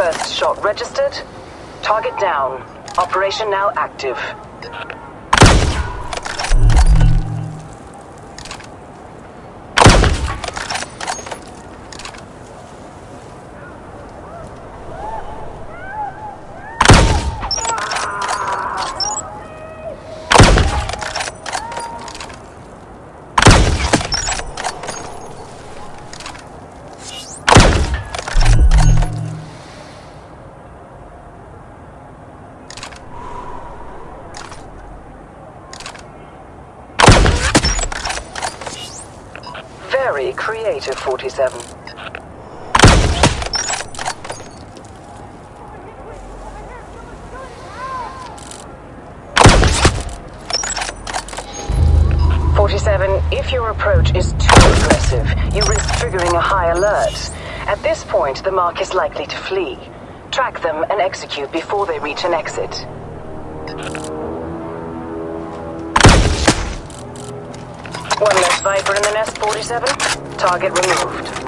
First shot registered. Target down. Operation now active. Very creative, 47. If your approach is too aggressive, you risk triggering a high alert. At this point, the mark is likely to flee. Track them and execute before they reach an exit. One less Viper in the nest, 47. Target removed.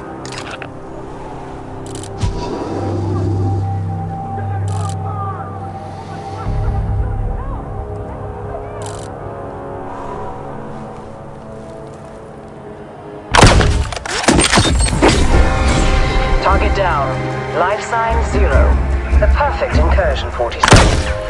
Target down. Life sign 0. The perfect incursion, 47.